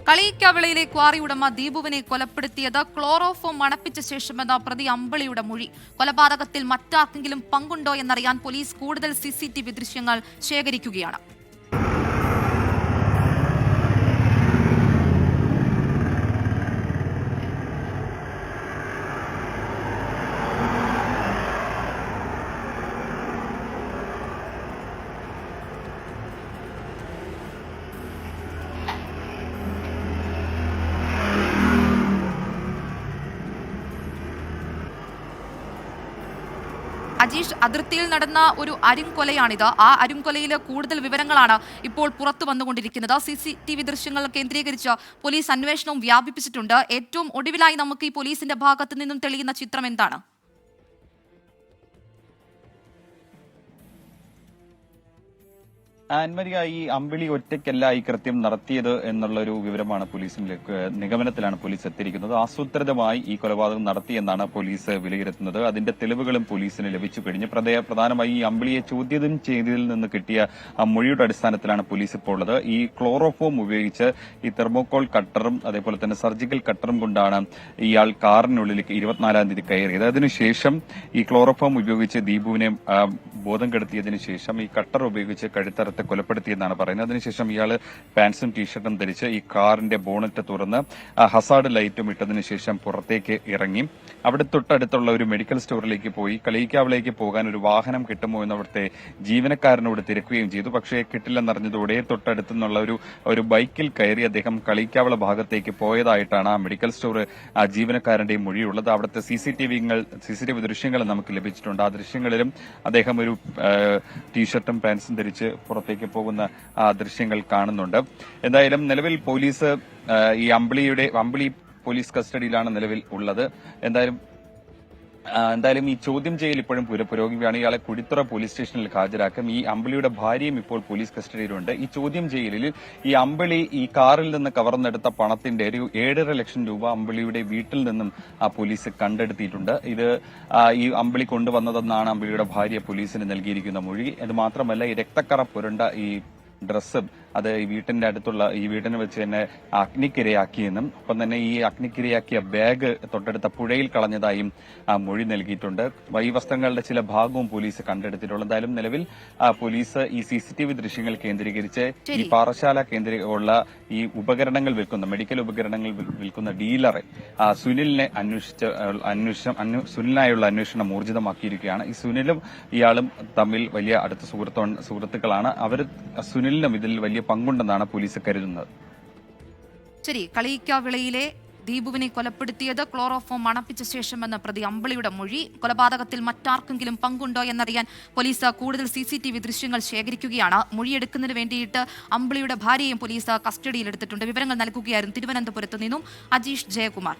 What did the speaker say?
കളിയിക്കാവിളയിലെ quarry ഉടമ ദീപുവിനെ കൊലപ്പെടുത്തിയത് chloroform മണപ്പിച്ച ശേഷമെന്ന പ്രതി അമ്പിളിയുടെ മൊഴി. കൊലപാതകത്തിൽ മറ്റാർക്കെങ്കിലും പങ്കുണ്ടോ എന്നറിയാൻ പോലീസ് കൂടുതൽ CCTV ദൃശ്യങ്ങൾ ശേഖരിക്കുകയാണ്. അജീഷ്, അതിർത്തിയിൽ നടന്ന ഒരു അരുംകൊലയാണിത്. ആ അരുംകൊലയിലെ കൂടുതൽ വിവരങ്ങളാണ് ഇപ്പോൾ പുറത്തു വന്നുകൊണ്ടിരിക്കുന്നത്. CCTV ദൃശ്യങ്ങൾ കേന്ദ്രീകരിച്ച് പോലീസ് അന്വേഷണവും വ്യാപിപ്പിച്ചിട്ടുണ്ട്. ഏറ്റവും ഒടുവിലായി നമുക്ക് ഈ പോലീസിന്റെ ഭാഗത്തു നിന്നും തെളിയുന്ന ചിത്രം എന്താണ്? അൻവരിക, ഈ അമ്പിളി ഒറ്റയ്ക്കല്ല ഈ കൃത്യം നടത്തിയത് എന്നുള്ളൊരു വിവരമാണ് പോലീസിലേക്ക് നിഗമനത്തിലാണ് പോലീസ് എത്തിയിരിക്കുന്നത്. ആസൂത്രിതമായി ഈ കൊലപാതകം നടത്തിയെന്നാണ് പോലീസ് വിലയിരുത്തുന്നത്. അതിന്റെ തെളിവുകളും പോലീസിന് ലഭിച്ചു കഴിഞ്ഞു. പ്രധാനമായി ഈ അമ്പിളിയെ ചോദ്യം ചെയ്തതിൽ നിന്ന് കിട്ടിയ മൊഴിയുടെ അടിസ്ഥാനത്തിലാണ് പോലീസ് ഇപ്പോൾ ഉള്ളത്. ഈ ക്ലോറോഫോം ഉപയോഗിച്ച് ഈ തെർമോകോൾ കട്ടറും അതേപോലെ തന്നെ സർജിക്കൽ കട്ടറും കൊണ്ടാണ് ഇയാൾ കാറിനുള്ളിലേക്ക് 24-ാം തീയതി കയറിയത്. അതിനുശേഷം ഈ ക്ലോറോഫോം ഉപയോഗിച്ച് ദീപുവിനെ ബോധം കെടുത്തിയതിനു ശേഷം ഈ കട്ടർ ഉപയോഗിച്ച് കഴുത്തറ കൊലപ്പെടുത്തിയെന്നാണ് പറയുന്നത്. അതിനുശേഷം ഇയാൾ പാൻസും ടീഷർട്ടും ധരിച്ച് ഈ കാറിന്റെ ബോണറ്റ് തുറന്ന് ഹസാർഡ് ലൈറ്റും ഇട്ടതിനു ശേഷം പുറത്തേക്ക് ഇറങ്ങി അവിടെ തൊട്ടടുത്തുള്ള ഒരു മെഡിക്കൽ സ്റ്റോറിലേക്ക് പോയി. കളിയിക്കാവിളേക്ക് പോകാൻ ഒരു വാഹനം കിട്ടുമോ എന്ന് അവിടുത്തെ ജീവനക്കാരനോട് തിരക്കുകയും ചെയ്തു. പക്ഷേ കിട്ടില്ലെന്നറിഞ്ഞതോടെ തൊട്ടടുത്തു നിന്നുള്ള ഒരു ബൈക്കിൽ കയറി അദ്ദേഹം കളിയിക്കാവിള ഭാഗത്തേക്ക് പോയതായിട്ടാണ് ആ മെഡിക്കൽ സ്റ്റോർ ആ ജീവനക്കാരന്റെയും മൊഴിയുള്ളത്. അവിടുത്തെ CCTV ദൃശ്യങ്ങൾ നമുക്ക് ലഭിച്ചിട്ടുണ്ട്. ആ ദൃശ്യങ്ങളിലും അദ്ദേഹം ഒരു ടീഷർട്ടും പാൻസും ധരിച്ച് പുറത്തേക്ക് പോകുന്ന ദൃശ്യങ്ങൾ കാണുന്നുണ്ട്. എന്തായാലും നിലവിൽ പോലീസ് ഈ അമ്പിളി പോലീസ് കസ്റ്റഡിയിലാണ് നിലവിൽ ഉള്ളത്. എന്തായാലും ഈ ചോദ്യം ചെയ്യൽ ഇപ്പോഴും പുരോഗമിക്കുകയാണ്. ഇയാളെ കുടിത്തുറ പോലീസ് സ്റ്റേഷനിൽ ഹാജരാക്കും. ഈ അമ്പിളിയുടെ ഭാര്യയും ഇപ്പോൾ പോലീസ് കസ്റ്റഡിയിലുണ്ട്. ഈ ചോദ്യം ചെയ്യലിൽ ഈ അമ്പിളി ഈ കാറിൽ നിന്ന് കവർന്നെടുത്ത പണത്തിന്റെ ഒരു 7.5 ലക്ഷം രൂപ അമ്പിളിയുടെ വീട്ടിൽ നിന്നും പോലീസ് കണ്ടെടുത്തിയിട്ടുണ്ട്. ഇത് ഈ അമ്പിളി കൊണ്ടുവന്നതെന്നാണ് അമ്പിളിയുടെ ഭാര്യ പോലീസിന് നൽകിയിരിക്കുന്ന മൊഴി. ഇത് മാത്രമല്ല, ഈ രക്തക്കറ പുരണ്ട ഈ ഡ്രസ്സ് അത് ഈ വീട്ടിന് വെച്ച് തന്നെ അഗ്നിക്കിരയാക്കിയെന്നും ഒപ്പം തന്നെ ഈ അഗ്നിക്കിരയാക്കിയ ബാഗ് തൊട്ടടുത്ത പുഴയിൽ കളഞ്ഞതായും മൊഴി നൽകിയിട്ടുണ്ട്. ഈ വസ്ത്രങ്ങളുടെ ചില ഭാഗവും പോലീസ് കണ്ടെടുത്തിട്ടുള്ളത്. എന്തായാലും നിലവിൽ പോലീസ് ഈ CCTV ദൃശ്യങ്ങൾ കേന്ദ്രീകരിച്ച് ഈ പാറശാല കേന്ദ്രീകൃതമുള്ള ഈ ഉപകരണങ്ങൾ വിൽക്കുന്ന മെഡിക്കൽ ഉപകരണങ്ങൾ വിൽക്കുന്ന ഡീലറെ സുനിലിനായുള്ള അന്വേഷണം ഊർജിതമാക്കിയിരിക്കുകയാണ്. ഈ സുനിലും ഇയാളും തമ്മിൽ വലിയ അടുത്ത സുഹൃത്തുക്കളാണ്. സുനിലിനും ഇതിൽ വലിയ പങ്കുണ്ടെന്നാണ് പോലീസ് കരുതുന്നത്. ശരി, കളിയിക്കാവിളയിലെ ദീപുവിനെ കൊലപ്പെടുത്തിയത് ക്ലോറോഫോം മണപ്പിച്ച ശേഷമെന്ന പ്രതി അമ്പിളിയുടെ മൊഴി. കൊലപാതകത്തിൽ മറ്റാർക്കെങ്കിലും പങ്കുണ്ടോ എന്നറിയാൻ പോലീസ് കൂടുതൽ CCTV ദൃശ്യങ്ങൾ ശേഖരിക്കുകയാണ്. മൊഴിയെടുക്കുന്നതിന് വേണ്ടിയിട്ട് അമ്പിളിയുടെ ഭാര്യയും പോലീസ് കസ്റ്റഡിയിലെടുത്തിട്ടുണ്ട്. വിവരങ്ങൾ നൽകുകയായിരുന്നു തിരുവനന്തപുരത്ത് നിന്നും അജീഷ് ജയകുമാർ.